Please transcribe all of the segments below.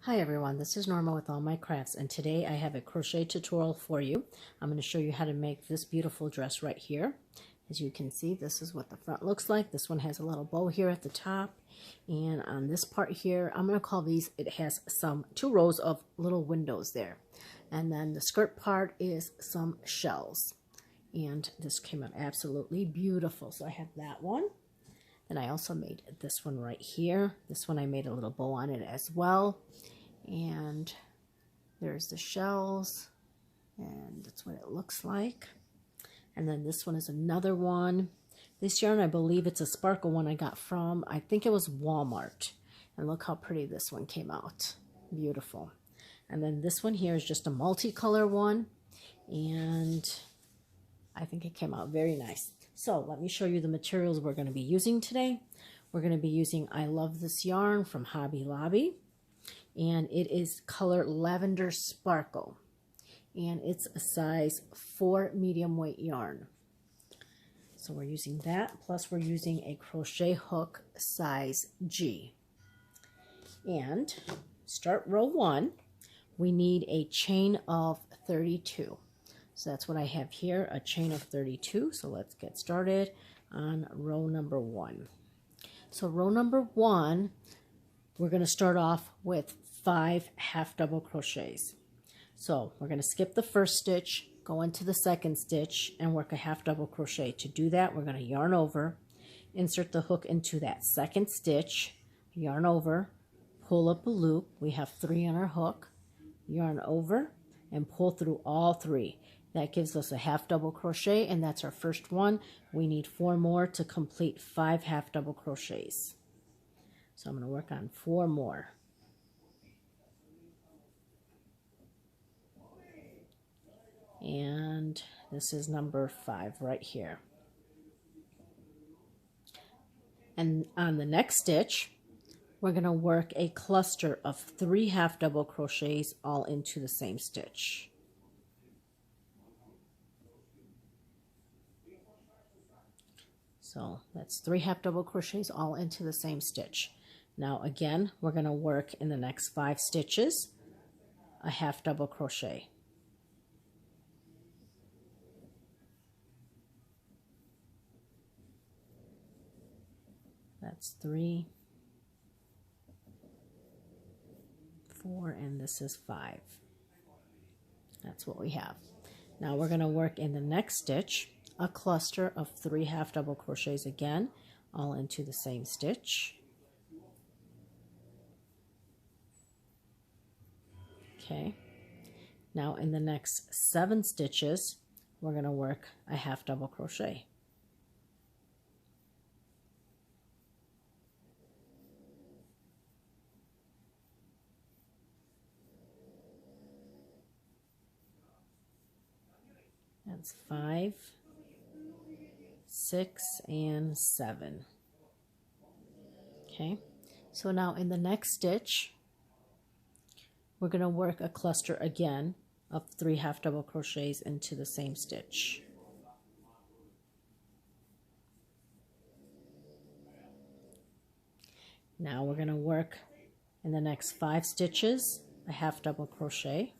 Hi everyone, this is Norma with All My Crafts, and today I have a crochet tutorial for you. I'm going to show you how to make this beautiful dress right here. As you can see, this is what the front looks like. This one has a little bow here at the top, and on this part here, I'm going to call these, it has two rows of little windows there. And then the skirt part is some shells. And this came out absolutely beautiful. So I have that one. And I also made this one right here. This one I made a little bow on it as well. And there's the shells. And that's what it looks like. And then this one is another one. This yarn, I believe it's a sparkle one I got from, I think it was Walmart. And look how pretty this one came out. Beautiful. And then this one here is just a multicolor one. And I think it came out very nice. So let me show you the materials we're going to be using today. We're going to be using I Love This Yarn from Hobby Lobby. And it is color Lavender Sparkle. And it's a size 4 medium weight yarn. So we're using that. Plus we're using a crochet hook size G. And start row 1. We need a chain of 32. So that's what I have here, a chain of 32. So let's get started on row number 1. So row number 1, we're going to start off with 5 half double crochets. So we're going to skip the first stitch, go into the second stitch, and work a half double crochet. To do that, we're going to yarn over, insert the hook into that second stitch, yarn over, pull up a loop. We have 3 on our hook, yarn over, and pull through all 3. That gives us a half double crochet, and that's our first one. We need 4 more to complete 5 half double crochets. So I'm going to work on 4 more. And this is number 5 right here. And on the next stitch, we're going to work a cluster of 3 half double crochets all into the same stitch. So that's 3 half double crochets all into the same stitch. Now again, we're going to work in the next 5 stitches a half double crochet. That's 3, 4, and this is 5. That's what we have. Now we're going to work in the next stitch a cluster of 3 half double crochets again, all into the same stitch. Okay. Now in the next 7 stitches, we're going to work a half double crochet. That's 5, 6, and 7. Okay, so now in the next stitch, we're going to work a cluster again of 3 half double crochets into the same stitch. Now we're going to work in the next 5 stitches a half double crochet.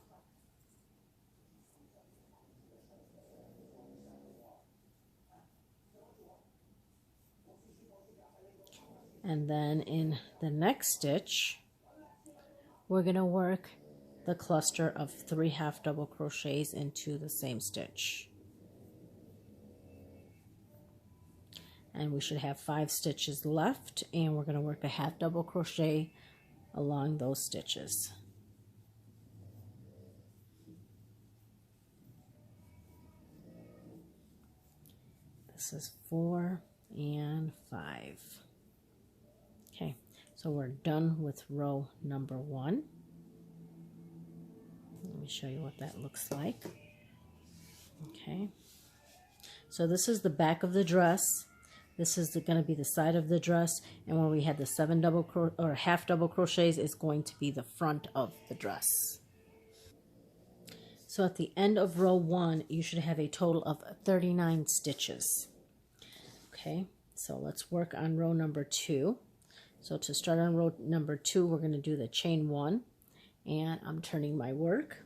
And then in the next stitch, we're going to work the cluster of 3 half double crochets into the same stitch. And we should have 5 stitches left, and we're going to work a half double crochet along those stitches. This is 4 and 5. Okay, so we're done with row number 1. Let me show you what that looks like. Okay, so this is the back of the dress. This is going to be the side of the dress, and where we had the 7 half double crochets is going to be the front of the dress. So at the end of row 1, you should have a total of 39 stitches. Okay, so let's work on row number 2. So to start on row number 2, we're going to do the chain 1, and I'm turning my work,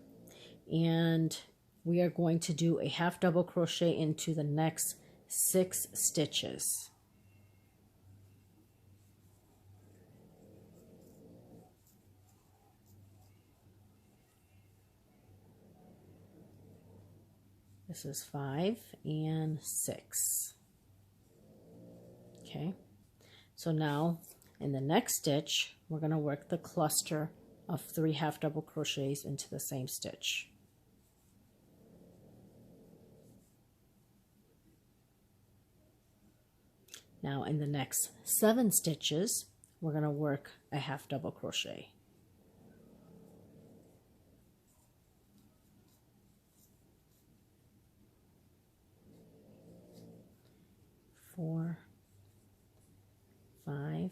and we are going to do a half double crochet into the next 6 stitches. This is 5 and 6. Okay, so now in the next stitch, we're going to work the cluster of 3 half double crochets into the same stitch. Now in the next 7 stitches, we're going to work a half double crochet. Four, 5,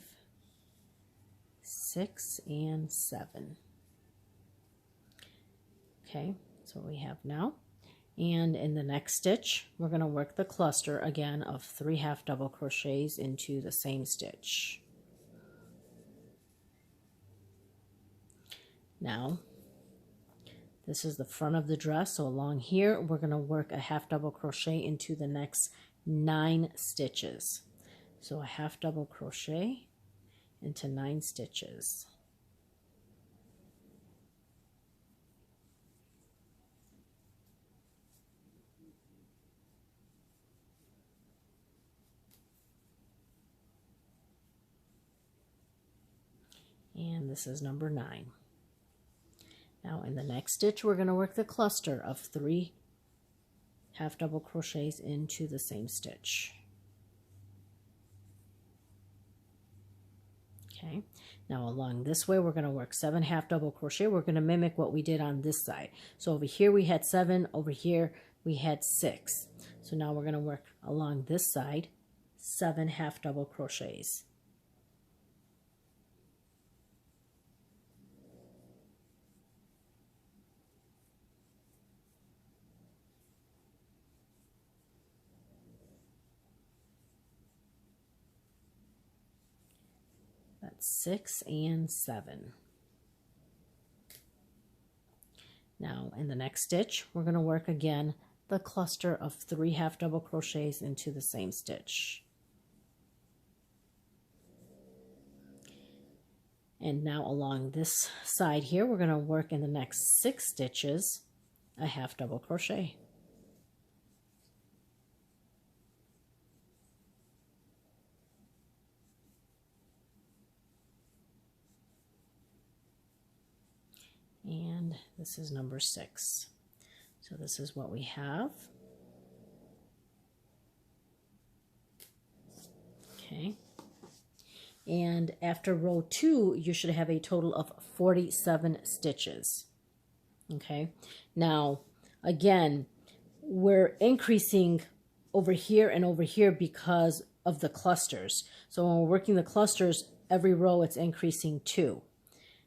6, and 7. Okay, so we have now. And in the next stitch, we're going to work the cluster again of 3 half double crochets into the same stitch. Now, this is the front of the dress, so along here, we're going to work a half double crochet into the next 9 stitches. So a half double crochet into 9 stitches. And this is number 9. Now in the next stitch, we're going to work the cluster of 3 half double crochets into the same stitch. Okay, now along this way, we're going to work 7 half double crochet. We're going to mimic what we did on this side. So over here we had 7, over here we had 6. So now we're going to work along this side 7 half double crochets. That's 6 and 7. Now in the next stitch, we're going to work again the cluster of 3 half double crochets into the same stitch. And now along this side here, we're going to work in the next 6 stitches a half double crochet. And this is number 6. So this is what we have. Okay. And after row 2, you should have a total of 47 stitches. Okay. Now, again, we're increasing over here and over here because of the clusters. So when we're working the clusters, every row it's increasing 2.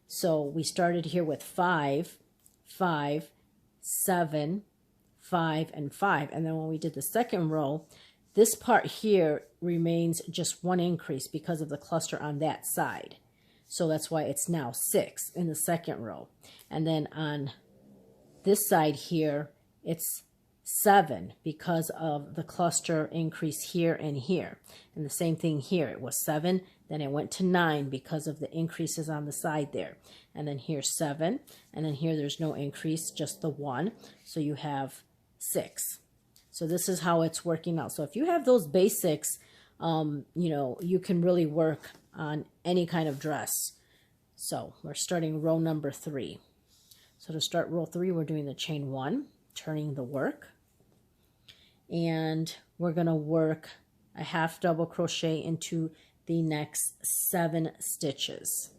So we started here with 5, 5, 7, 5, and 5. And then when we did the second row, this part here remains just 1 increase because of the cluster on that side. So that's why it's now 6 in the second row. And then on this side here, it's 7 because of the cluster increase here and here. And the same thing here. It was 7, then it went to 9 because of the increases on the side there. And then here's 7, and then here there's no increase, just the 1. So you have 6. So this is how it's working out. So if you have those basics, you know, you can really work on any kind of dress. So we're starting row number 3. So to start row 3, we're doing the chain 1, turning the work. And we're going to work a half double crochet into the next 7 stitches.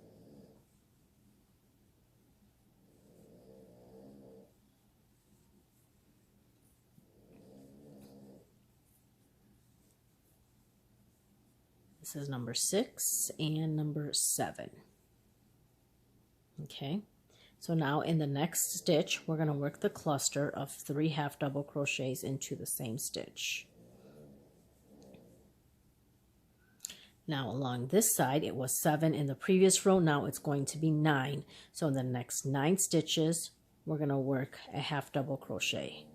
This is number 6 and number 7. Okay, so now in the next stitch, we're going to work the cluster of 3 half double crochets into the same stitch. Now along this side, it was 7 in the previous row. Now it's going to be 9. So in the next 9 stitches, we're going to work a half double crochet.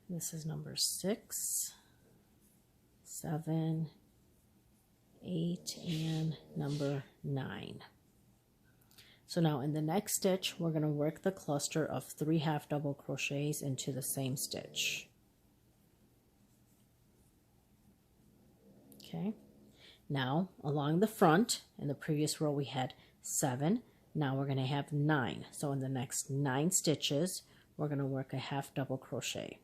This is number 6, 7, 8, and number 9. So now in the next stitch, we're going to work the cluster of 3 half double crochets into the same stitch. Okay, now along the front, in the previous row we had 7, now we're going to have 9. So in the next 9 stitches, we're going to work a half double crochet.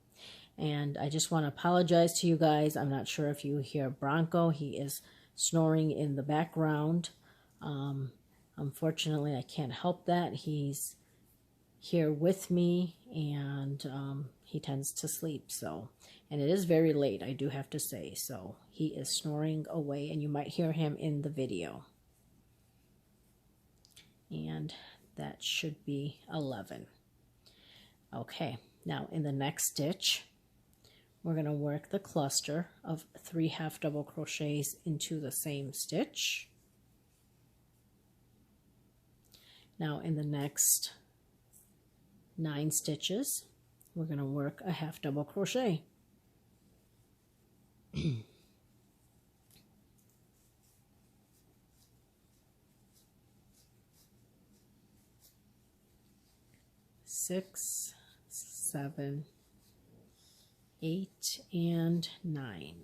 And I just want to apologize to you guys. I'm not sure if you hear Bronco. He is snoring in the background. Unfortunately, I can't help that. He's here with me, and he tends to sleep. So, and it is very late, I do have to say. So he is snoring away, and you might hear him in the video. And that should be 11. Okay, now in the next stitch, we're going to work the cluster of 3 half double crochets into the same stitch. Now in the next 9 stitches, we're going to work a half double crochet. Six, 7, 8, and 9.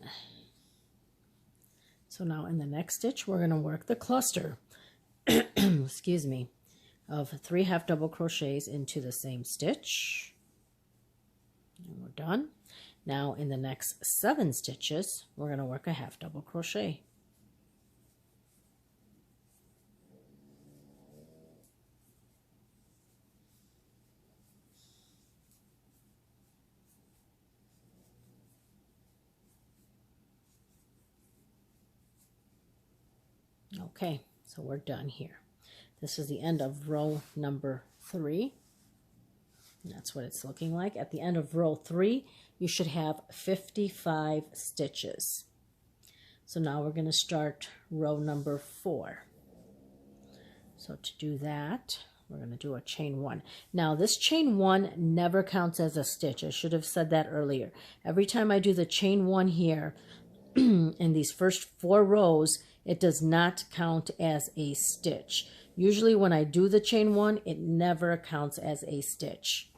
So now in the next stitch, we're going to work the cluster, excuse me, of 3 half double crochets into the same stitch. And we're done. Now in the next 7 stitches, we're going to work a half double crochet. Okay, so we're done here. This is the end of row number 3. And that's what it's looking like. At the end of row 3, you should have 55 stitches. So now we're going to start row number 4. So to do that, we're going to do a chain 1. Now this chain 1 never counts as a stitch. I should have said that earlier. Every time I do the chain 1 here, in these first 4 rows, it does not count as a stitch. Usually when I do the chain 1, it never counts as a stitch.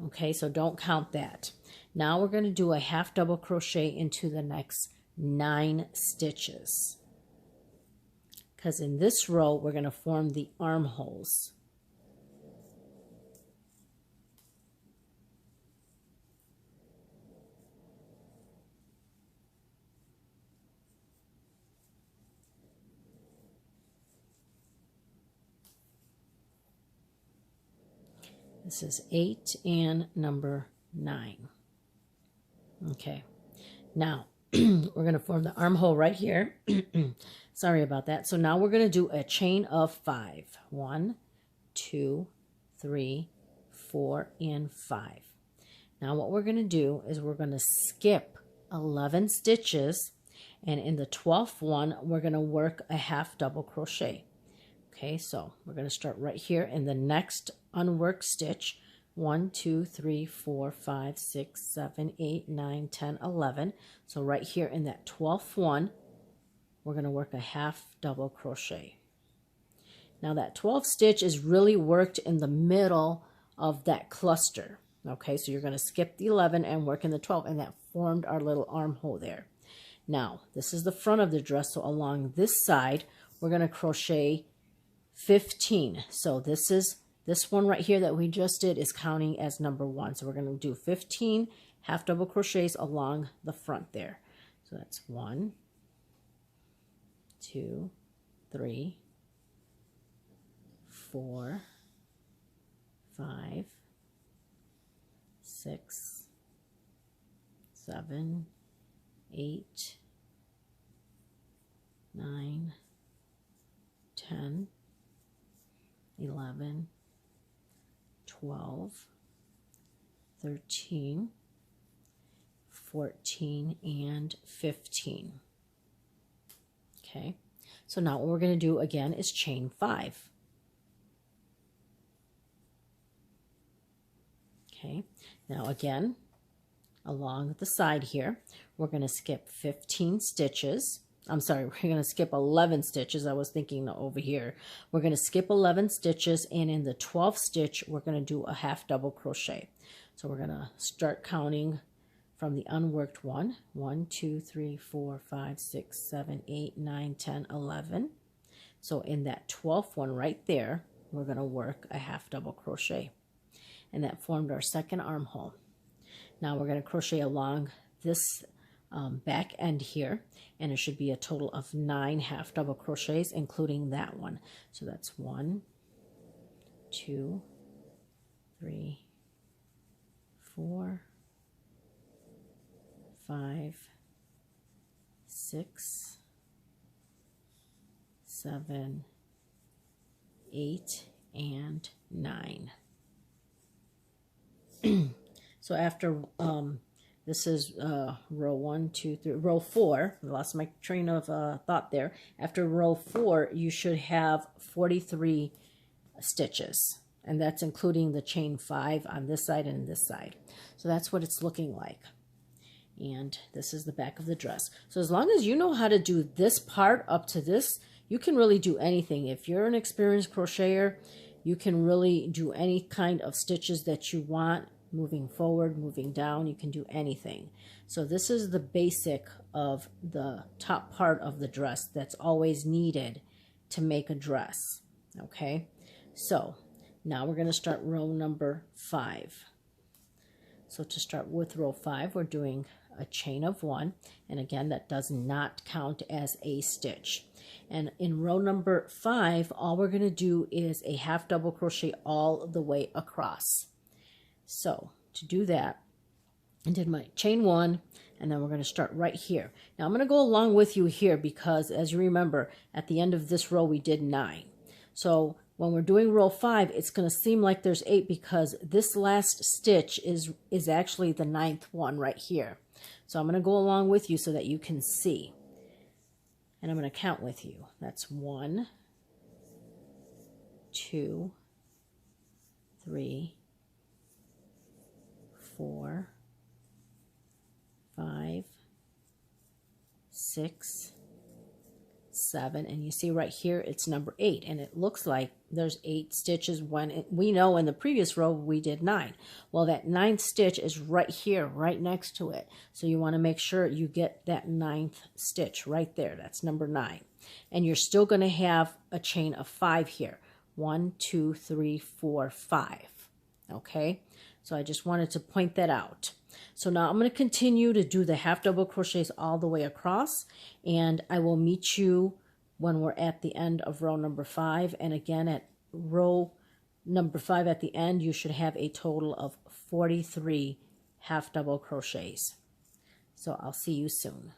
Okay, so don't count that. Now we're going to do a half double crochet into the next 9 stitches. Because in this row, we're going to form the armholes. This is 8 and number 9. Okay, now we're going to form the armhole right here. Sorry about that. So now we're going to do a chain of 5. 1, 2, 3, 4, and 5. Now what we're going to do is we're going to skip 11 stitches, and in the 12th one, we're going to work a half double crochet. Okay, so we're going to start right here in the next unworked stitch. 1, 2, 3, 4, 5, 6, 7, 8, 9, 10, 11. So right here in that 12th one, we're going to work a half double crochet. Now that 12th stitch is really worked in the middle of that cluster. Okay, so you're going to skip the 11 and work in the 12, and that formed our little armhole there. Now, this is the front of the dress, so along this side, we're going to crochet 15. So this one right here that we just did is counting as number 1. So we're going to do 15 half double crochets along the front there. So that's 1, 2, 3, 4, 5, 6, 7, 8, 9, 10, 11, 12, 13, 14, and 15. Okay, so now what we're going to do again is chain 5. Okay, now again, along the side here, we're going to skip 15 stitches. I'm sorry, we're going to skip 11 stitches. I was thinking over here. We're going to skip 11 stitches, and in the 12th stitch, we're going to do a half double crochet. So we're going to start counting from the unworked one. 1, 2, 3, 4, 5, 6, 7, 8, 9, 10, 11. So in that 12th one right there, we're going to work a half double crochet. And that formed our second armhole. Now we're going to crochet along this back end here, and it should be a total of 9 half double crochets, including that one. So that's 1, 2, 3, 4, 5, 6, 7, 8, and 9. So after this is row 1, 2, 3, row 4. I lost my train of thought there. After row 4, you should have 43 stitches, and that's including the chain 5 on this side and this side. So that's what it's looking like. And this is the back of the dress. So as long as you know how to do this part up to this, you can really do anything. If you're an experienced crocheter, you can really do any kind of stitches that you want, moving forward, moving down. You can do anything. So this is the basic of the top part of the dress that's always needed to make a dress. Okay, so now we're going to start row number 5. So to start with row 5, we're doing a chain of 1, and again, that does not count as a stitch. And in row number 5, all we're going to do is a half double crochet all the way across. So to do that, I did my chain 1, and then we're going to start right here. Now I'm going to go along with you here because, as you remember, at the end of this row we did 9. So when we're doing row 5, it's going to seem like there's 8 because this last stitch is actually the 9th one right here. So I'm going to go along with you so that you can see. And I'm going to count with you. That's 1, 2, 3, 4, 5, 6, 7, and you see right here it's number 8, and it looks like there's 8 stitches when we know in the previous row we did 9. Well, that 9th stitch is right here, right next to it. So you want to make sure you get that 9th stitch right there. That's number 9. And you're still going to have a chain of 5 here. 1, 2, 3, 4, 5. Okay, so I just wanted to point that out. So now I'm going to continue to do the half double crochets all the way across, and I will meet you when we're at the end of row number 5. And again, at row number 5 at the end, you should have a total of 43 half double crochets. So I'll see you soon.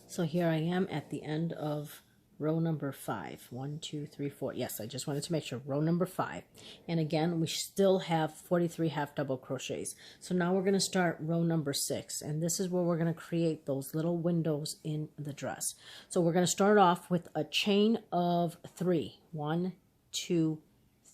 So here I am at the end of row number 5. 1, 2, 3, 4. Yes, I just wanted to make sure. Row number 5. And again, we still have 43 half double crochets. So now we're going to start row number 6. And this is where we're going to create those little windows in the dress. So we're going to start off with a chain of 3. 1, 2,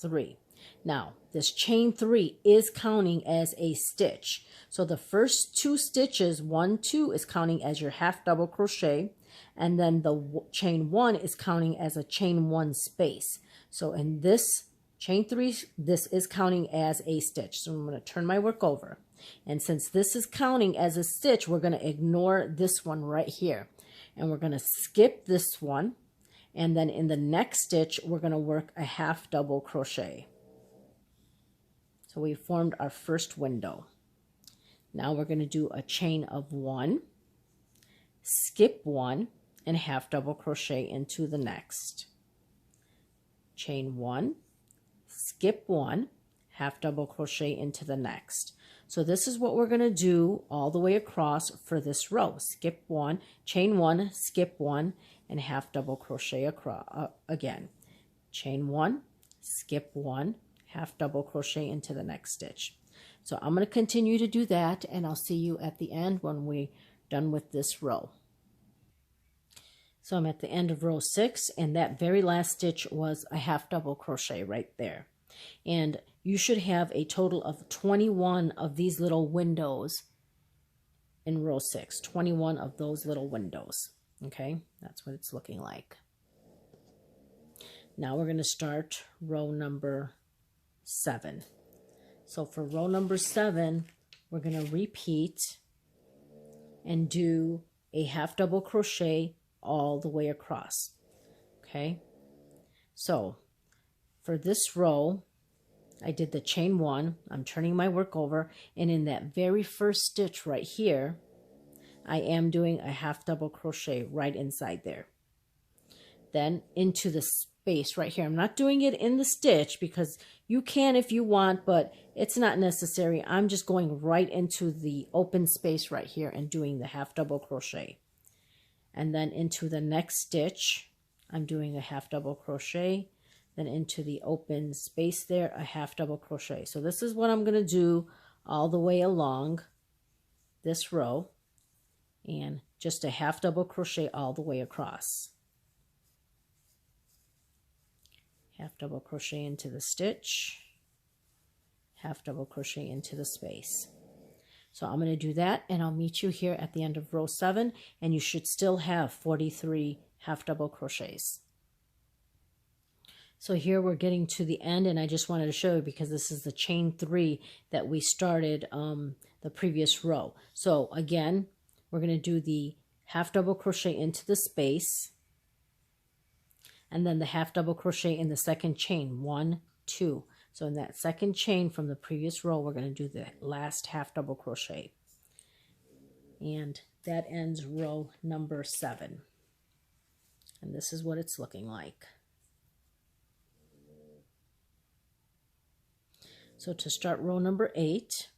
3. Now, this chain 3 is counting as a stitch. So the first 2 stitches, 1, 2, is counting as your half double crochet. And then the chain 1 is counting as a chain 1 space. So in this chain 3, this is counting as a stitch. So I'm going to turn my work over. And since this is counting as a stitch, we're going to ignore this one right here. And we're going to skip this one. And then in the next stitch, we're going to work a half double crochet. So we formed our first window. Now we're going to do a chain of 1, skip 1, and half double crochet into the next. Chain 1, skip 1, half double crochet into the next. So this is what we're going to do all the way across for this row. Skip 1, chain 1, skip 1, and half double crochet across again. Chain 1, skip 1, half double crochet into the next stitch. So I'm going to continue to do that, and I'll see you at the end when we're done with this row. So I'm at the end of row 6, and that very last stitch was a half double crochet right there. And you should have a total of 21 of these little windows in row 6, 21 of those little windows. Okay, that's what it's looking like. Now we're going to start row number 7. So for row number 7, we're going to repeat and do a half double crochet all the way across. Okay, so for this row, I did the chain 1, I'm turning my work over, and in that very first stitch right here, I am doing a half double crochet right inside there. Then into the space right here. I'm not doing it in the stitch because you can if you want, but it's not necessary. I'm just going right into the open space right here and doing the half double crochet. And then into the next stitch, I'm doing a half double crochet. Then into the open space there, a half double crochet. So this is what I'm going to do all the way along this row, and just a half double crochet all the way across. Half double crochet into the stitch, half double crochet into the space. So I'm going to do that, and I'll meet you here at the end of row 7, and you should still have 43 half double crochets. So here we're getting to the end, and I just wanted to show you because this is the chain 3 that we started the previous row. So again, we're going to do the half double crochet into the space, and then the half double crochet in the second chain, 1, 2. So in that second chain from the previous row, we're going to do the last half double crochet. And that ends row number 7. And this is what it's looking like. So to start row number 8,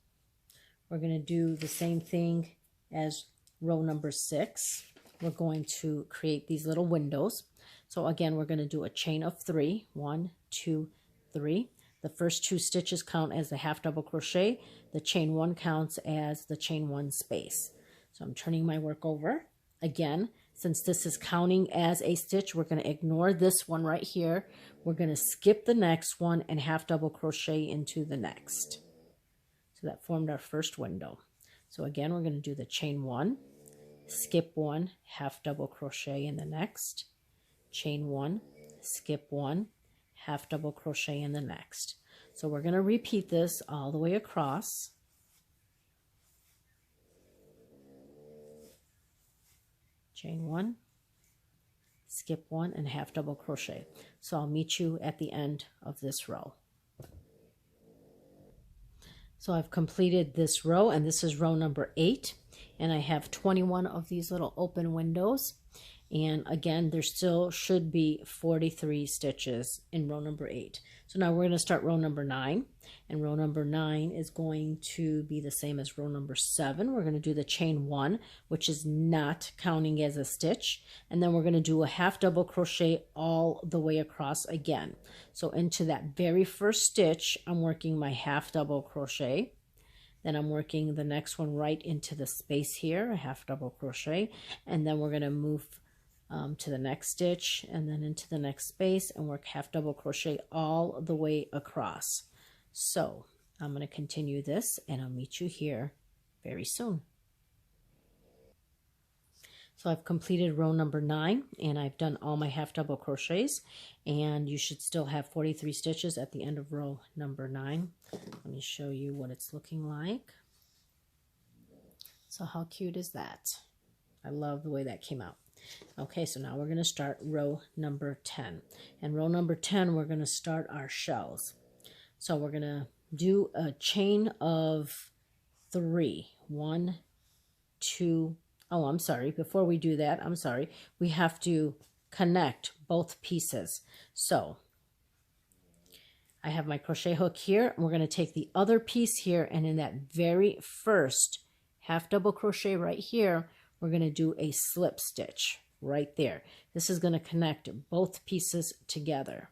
we're going to do the same thing as row number 6. We're going to create these little windows. So again, we're going to do a chain of 3, 1, 2, 3. The first 2 stitches count as the half double crochet. The chain 1 counts as the chain 1 space. So I'm turning my work over. Again, since this is counting as a stitch, we're going to ignore this one right here. We're going to skip the next one and half double crochet into the next. So that formed our first window. So again, we're going to do the chain 1, skip 1, half double crochet in the next, chain 1, skip 1, half double crochet in the next. So we're going to repeat this all the way across. Chain 1, skip 1, and half double crochet. So I'll meet you at the end of this row. So I've completed this row, and this is row number 8, and I have 21 of these little open windows. And again, there still should be 43 stitches in row number 8. So now we're going to start row number 9. And row number 9 is going to be the same as row number 7. We're going to do the chain 1, which is not counting as a stitch. And then we're going to do a half double crochet all the way across again. So into that very first stitch, I'm working my half double crochet. Then I'm working the next one right into the space here, a half double crochet. And then we're going to move to the next stitch and then into the next space and work half double crochet all the way across. So I'm going to continue this, and I'll meet you here very soon. So I've completed row number 9, and I've done all my half double crochets, and you should still have 43 stitches at the end of row number 9. Let me show you what it's looking like. So how cute is that? I love the way that came out. Okay, so now we're going to start row number 10. And row number 10, we're going to start our shells. So we're going to do a chain of 3. 1, 2, oh, I'm sorry. Before we do that, I'm sorry. We have to connect both pieces. So I have my crochet hook here. And we're going to take the other piece here, and in that very first half double crochet right here, we're going to do a slip stitch right there. This is going to connect both pieces together.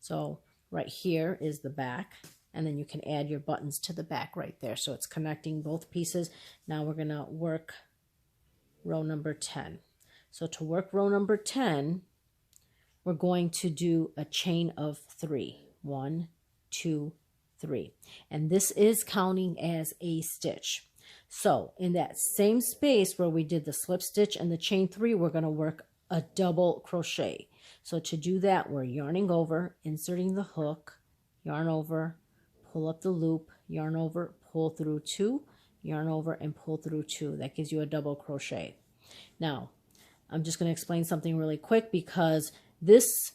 So right here is the back, and then you can add your buttons to the back right there. So it's connecting both pieces. Now we're going to work row number 10. So to work row number 10, we're going to do a chain of 3. 1, 2, 3. And this is counting as a stitch. So in that same space where we did the slip stitch and the chain 3, we're going to work a double crochet. So to do that, we're yarning over, inserting the hook, yarn over, pull up the loop, yarn over, pull through 2, yarn over, and pull through 2. That gives you a double crochet. Now, I'm just going to explain something really quick, because this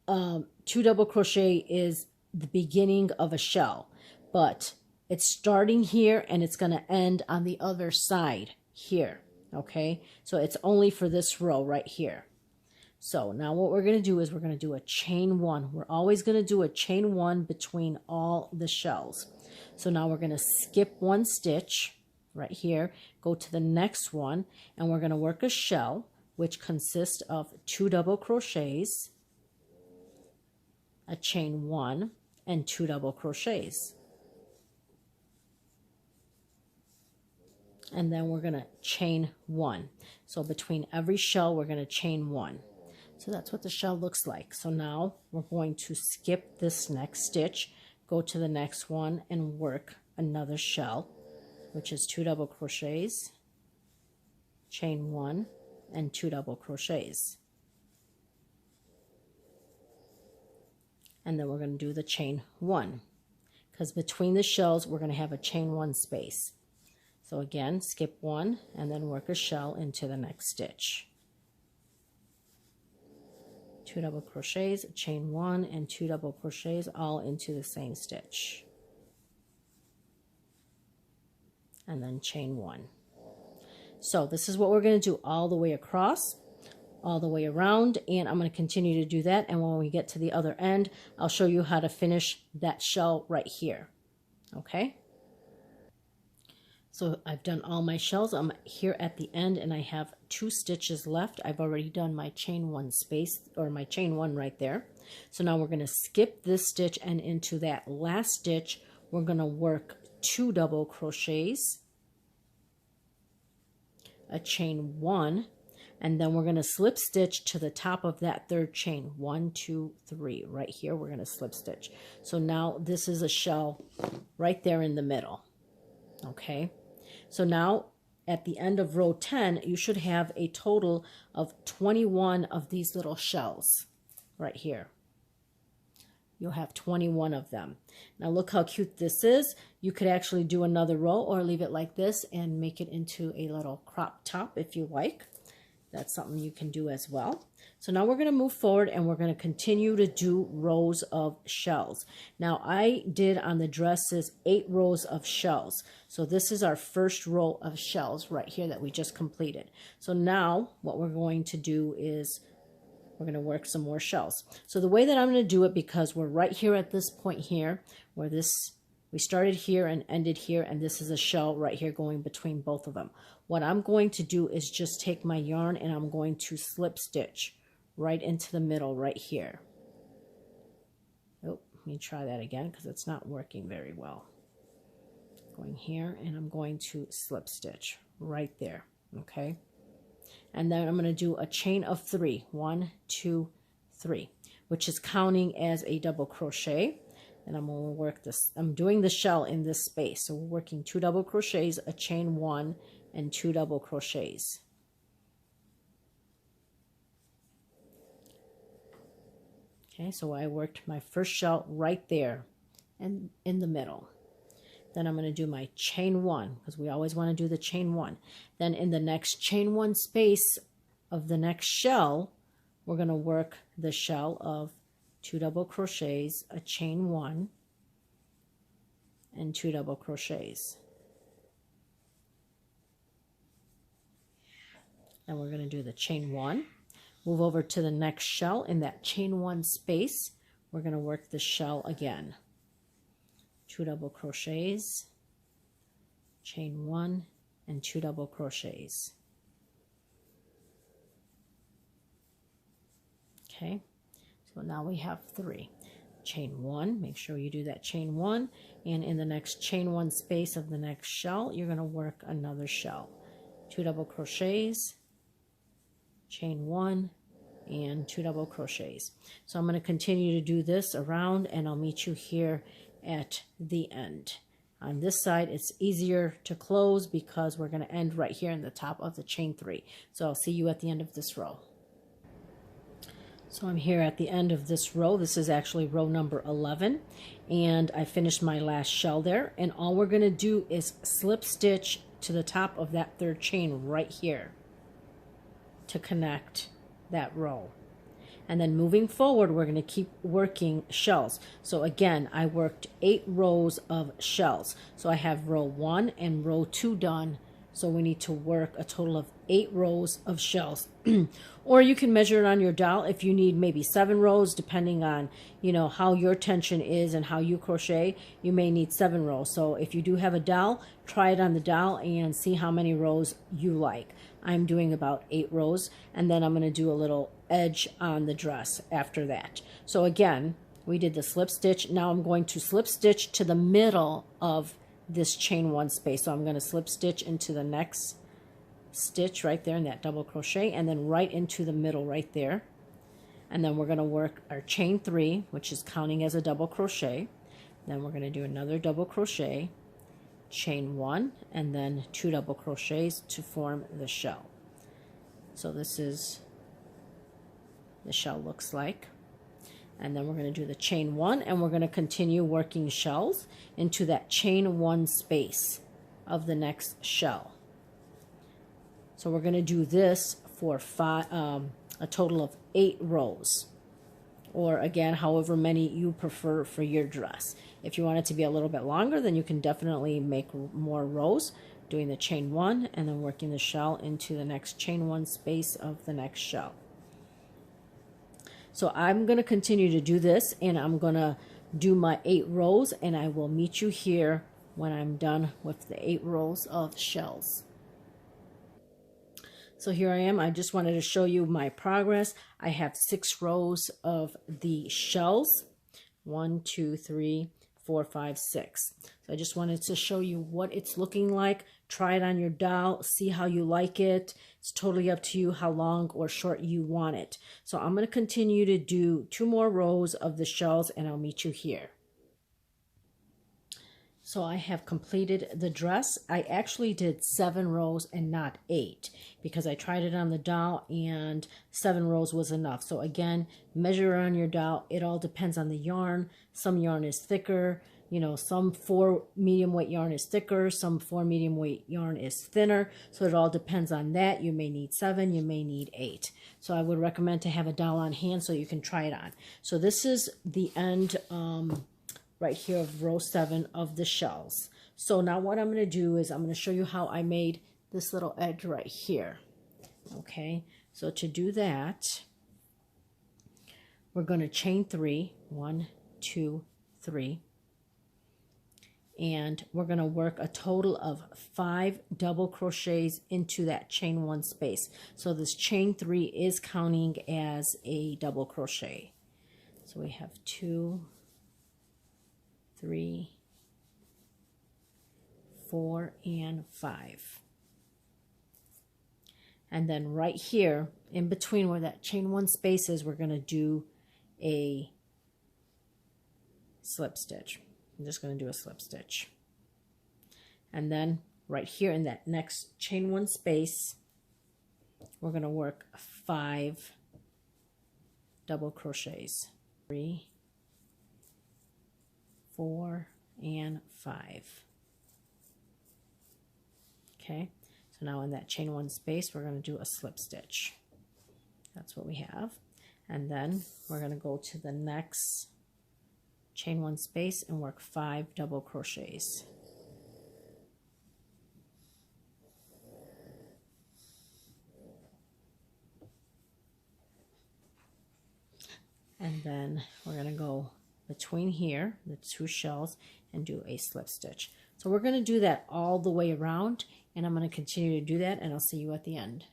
2 double crochet is the beginning of a shell, but it's starting here and it's going to end on the other side here. Okay, so it's only for this row right here. So now what we're going to do is we're going to do a chain 1. We're always going to do a chain 1 between all the shells. So now we're going to skip 1 stitch right here, go to the next one, and we're going to work a shell, which consists of 2 double crochets, a chain 1, and 2 double crochets. And then we're going to chain 1. So between every shell, we're going to chain 1. So that's what the shell looks like. So now we're going to skip this next stitch, go to the next one, and work another shell, which is 2 double crochets, chain 1, and 2 double crochets. And then we're going to do the chain 1, because between the shells, we're going to have a chain 1 space. So again, skip 1 and then work a shell into the next stitch. 2 double crochets, chain 1, and 2 double crochets all into the same stitch. And then chain 1. So this is what we're going to do all the way across, all the way around, and I'm going to continue to do that. And when we get to the other end, I'll show you how to finish that shell right here. Okay? So I've done all my shells. I'm here at the end and I have 2 stitches left. I've already done my chain 1 space, or my chain 1 right there. So now we're going to skip this stitch, and into that last stitch we're going to work 2 double crochets, a chain 1, and then we're going to slip stitch to the top of that 3rd chain. 1, 2, 3. Right here we're going to slip stitch. So now this is a shell right there in the middle. Okay, so now at the end of row 10, you should have a total of 21 of these little shells right here. You'll have 21 of them. Now look how cute this is. You could actually do another row or leave it like this and make it into a little crop top if you like. That's something you can do as well. So now we're going to move forward and we're going to continue to do rows of shells. Now I did on the dresses 8 rows of shells. So this is our first row of shells right here that we just completed. So now what we're going to do is we're going to work some more shells. So the way that I'm going to do it, because we're right here at this point here, where we started here and ended here, and this is a shell right here going between both of them. What I'm going to do is just take my yarn and I'm going to slip stitch right into the middle right here. Oh, let me try that again because it's not working very well. Going here and I'm going to slip stitch right there. Okay. And then I'm going to do a chain of 3. 1, 2, 3, which is counting as a double crochet. And I'm going to work this. I'm doing the shell in this space. So we're working 2 double crochets, a chain 1, and 2 double crochets. Okay, so I worked my first shell right there and in the middle. Then I'm going to do my chain 1, because we always want to do the chain 1. Then in the next chain 1 space of the next shell, we're going to work the shell of 2 double crochets, a chain 1, and 2 double crochets. And we're going to do the chain 1. Move over to the next shell. In that chain 1 space, we're going to work the shell again. 2 double crochets, chain 1, and 2 double crochets. Okay, so now we have 3. chain 1, make sure you do that chain 1, and in the next chain 1 space of the next shell, you're going to work another shell. 2 double crochets, chain 1, and 2 double crochets. So I'm going to continue to do this around, and I'll meet you here at the end. On this side, it's easier to close because we're going to end right here in the top of the chain 3. So I'll see you at the end of this row. So I'm here at the end of this row. This is actually row number 11, and I finished my last shell there, and all we're going to do is slip stitch to the top of that third chain right here to connect that row. And then moving forward, we're going to keep working shells. So again, I worked 8 rows of shells. So I have row 1 and row 2 done. So we need to work a total of 8 rows of shells. Or you can measure it on your dowel if you need maybe 7 rows, depending on, you know, how your tension is and how you crochet. You may need 7 rows. So if you do have a dowel, try it on the dowel and see how many rows you like. I'm doing about 8 rows, and then I'm going to do a little edge on the dress after that. So again, we did the slip stitch. Now I'm going to slip stitch to the middle of this chain 1 space. So I'm going to slip stitch into the next stitch right there in that double crochet, and then right into the middle right there. And then we're going to work our chain 3, which is counting as a double crochet. Then we're going to do another double crochet, chain 1, and then 2 double crochets to form the shell. So this is the shell looks like. And then we're going to do the chain 1, and we're going to continue working shells into that chain 1 space of the next shell. So we're going to do this for a total of 8 rows, or again, however many you prefer for your dress. If you want it to be a little bit longer, then you can definitely make more rows, doing the chain 1 and then working the shell into the next chain 1 space of the next shell. So I'm going to continue to do this, and I'm going to do my 8 rows, and I will meet you here when I'm done with the 8 rows of shells. So here I am. I just wanted to show you my progress. I have 6 rows of the shells. 1, 2, 3, 4, 5, 6. So I just wanted to show you what it's looking like. Try it on your dowel. See how you like it. It's totally up to you how long or short you want it. So I'm going to continue to do 2 more rows of the shells, and I'll meet you here. So I have completed the dress. I actually did 7 rows and not 8 because I tried it on the dowel and 7 rows was enough. So again, measure on your dowel. It all depends on the yarn. Some yarn is thicker. You know, some 4 medium weight yarn is thicker. Some 4 medium weight yarn is thinner. So it all depends on that. You may need 7. You may need 8. So I would recommend to have a dowel on hand so you can try it on. So this is the end right here of row 7 of the shells. So now what I'm going to do is I'm going to show you how I made this little edge right here. Okay, so to do that, we're going to chain 3, 1, 2, 3, and we're going to work a total of 5 double crochets into that chain 1 space. So this chain 3 is counting as a double crochet. So we have 2, 3, 4, and 5. And then right here, in between where that chain 1 space is, we're going to do a slip stitch. I'm just going to do a slip stitch. And then right here in that next chain 1 space, we're going to work 5 double crochets. 3, 4, and 5. Okay, so now in that chain 1 space, we're going to do a slip stitch. That's what we have. And then we're going to go to the next chain 1 space and work 5 double crochets. And then we're going to go between here, the 2 shells, and do a slip stitch. So we're going to do that all the way around, and I'm going to continue to do that, and I'll see you at the end.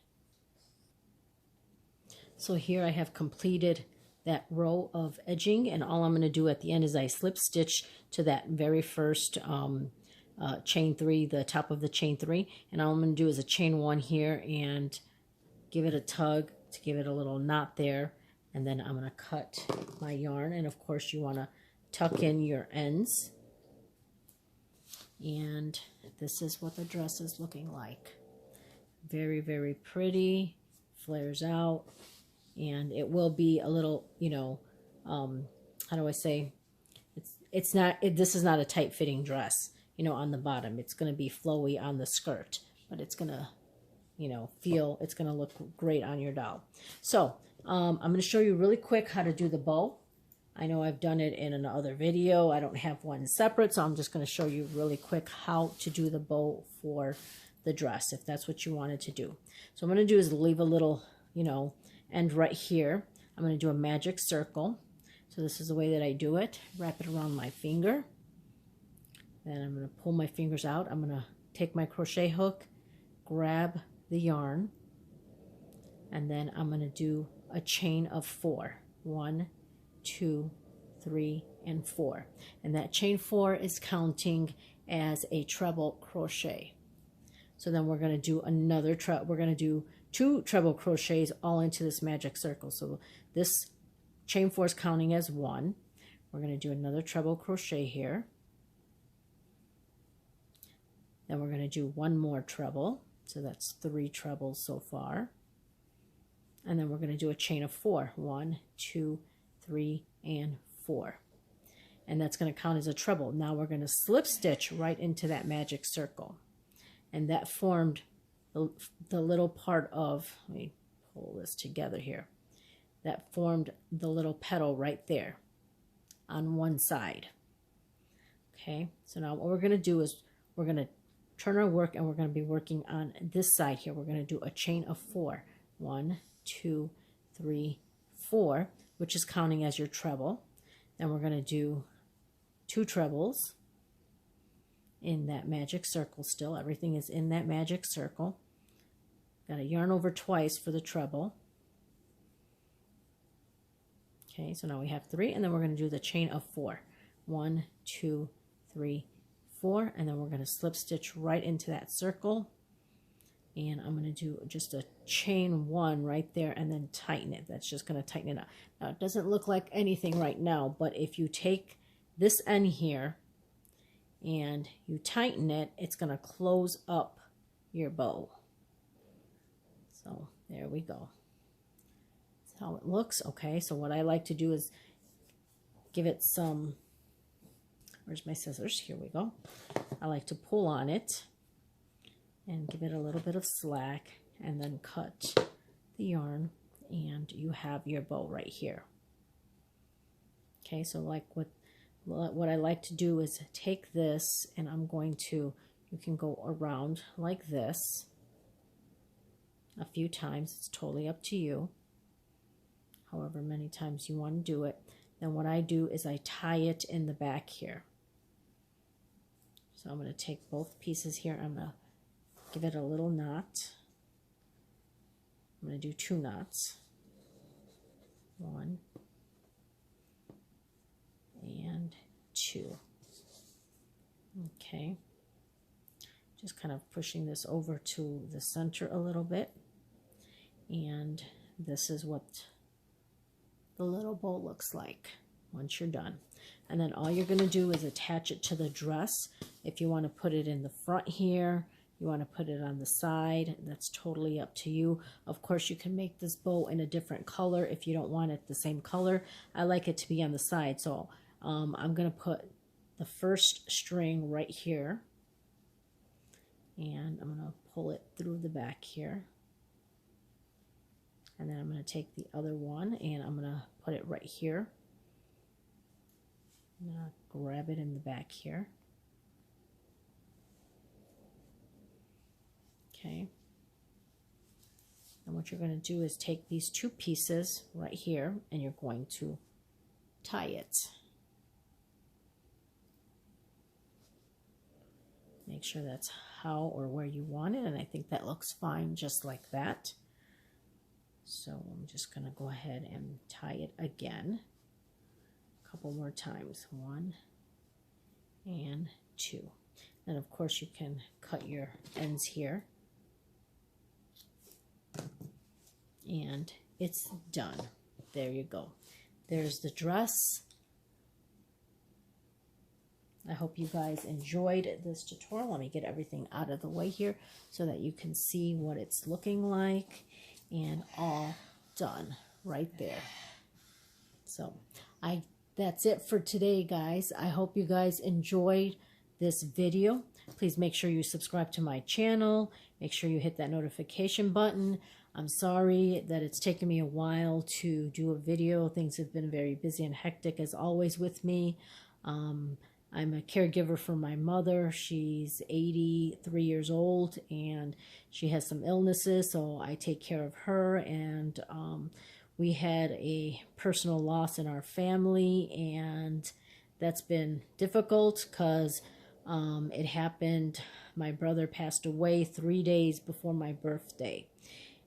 So here I have completed that row of edging, and all I'm going to do at the end is I slip stitch to that very first chain 3, the top of the chain 3, and all I'm going to do is a chain 1 here and give it a tug to give it a little knot there, and then I'm going to cut my yarn, and of course you want to tuck in your ends. And this is what the dress is looking like. Very, very pretty, flares out, and it will be a little, you know, how do I say, this is not a tight fitting dress, you know, on the bottom. It's going to be flowy on the skirt, but it's going to, you know, it's going to look great on your doll. So I'm going to show you really quick how to do the bow. I know I've done it in another video. I don't have one separate, so I'm just going to show you really quick how to do the bow for the dress, if that's what you wanted to do. So what I'm going to do is leave a little, you know, end right here. I'm going to do a magic circle. So this is the way that I do it. Wrap it around my finger. Then I'm going to pull my fingers out. I'm going to take my crochet hook, grab the yarn, and then I'm going to do a chain of 4. 1, 2, 3, and 4. And that chain 4 is counting as a treble crochet. So then we're going to do another we're going to do 2 treble crochets all into this magic circle. So this chain 4 is counting as 1. We're going to do another treble crochet here. Then we're going to do 1 more treble. So that's 3 trebles so far. And then we're going to do a chain of 4. 1, 2, 3, and 4. And that's going to count as a treble. Now we're going to slip stitch right into that magic circle. And that formed the little part of, let me pull this together here. That formed the little petal right there on one side. Okay, so now what we're going to do is we're going to turn our work, and we're going to be working on this side here. We're going to do a chain of 4. 1, 2, 3, 4, which is counting as your treble. Then we're going to do 2 trebles in that magic circle still. Everything is in that magic circle. Got to yarn over twice for the treble. Okay, so now we have 3, and then we're going to do the chain of 4. 1, 2, 3, 4, and then we're going to slip stitch right into that circle. And I'm going to do just a chain 1 right there and then tighten it. That's just going to tighten it up. Now, it doesn't look like anything right now, but if you take this end here and you tighten it, it's going to close up your bow. So there we go. That's how it looks. Okay, so what I like to do is give it some, where's my scissors? Here we go. I like to pull on it and give it a little bit of slack, and then cut the yarn, and you have your bow right here. Okay, so like what I like to do is take this, and I'm going to, you can go around like this a few times. It's totally up to you, however many times you want to do it. Then what I do is I tie it in the back here. So I'm going to take both pieces here. I'm going to give it a little knot. I'm going to do 2 knots. 1 and 2. Okay. Just kind of pushing this over to the center a little bit. And this is what the little bow looks like once you're done. And then all you're going to do is attach it to the dress. If you want to put it in the front here, you want to put it on the side, that's totally up to you. Of course, you can make this bow in a different color if you don't want it the same color. I like it to be on the side, so I'm going to put the first string right here, and I'm going to pull it through the back here. And then I'm going to take the other one, and I'm going to put it right here. I'm going to grab it in the back here. Okay. And what you're going to do is take these 2 pieces right here, and you're going to tie it. Make sure that's how or where you want it, and I think that looks fine just like that. So I'm just going to go ahead and tie it again a couple more times. 1 and 2. And of course you can cut your ends here. And it's done. There you go. There's the dress. I hope you guys enjoyed this tutorial. Let me get everything out of the way here so that you can see what it's looking like. And all done right there. So that's it for today, guys. I hope you guys enjoyed this video. Please make sure you subscribe to my channel. Make sure you hit that notification button. I'm sorry that it's taken me a while to do a video. Things have been very busy and hectic as always with me. I'm a caregiver for my mother. She's 83 years old and she has some illnesses, so I take care of her. And we had a personal loss in our family, and that's been difficult because it happened. My brother passed away 3 days before my birthday,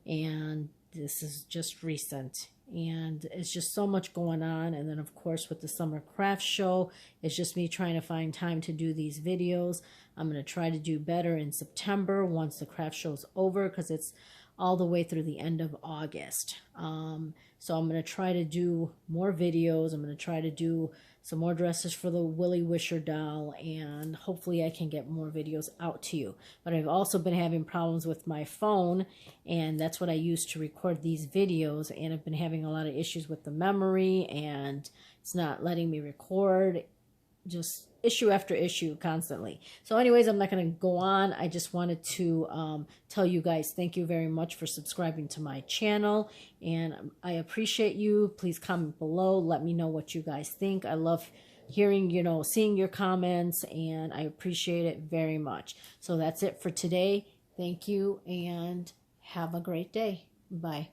and this is just recent. And it's just so much going on. And then of course with the summer craft show, it's just me trying to find time to do these videos. I'm going to try to do better in September once the craft show's over, because it's all the way through the end of August. So I'm going to try to do more videos. I'm going to try to do some more dresses for the Willie Wisher doll, and hopefully I can get more videos out to you. But I've also been having problems with my phone, and that's what I use to record these videos, and I've been having a lot of issues with the memory, and it's not letting me record. Just issue after issue constantly. So anyways, I'm not going to go on. I just wanted to tell you guys thank you very much for subscribing to my channel, and I appreciate you. Please comment below. Let me know what you guys think. I love hearing, seeing your comments, and I appreciate it very much. So that's it for today. Thank you, and have a great day. Bye.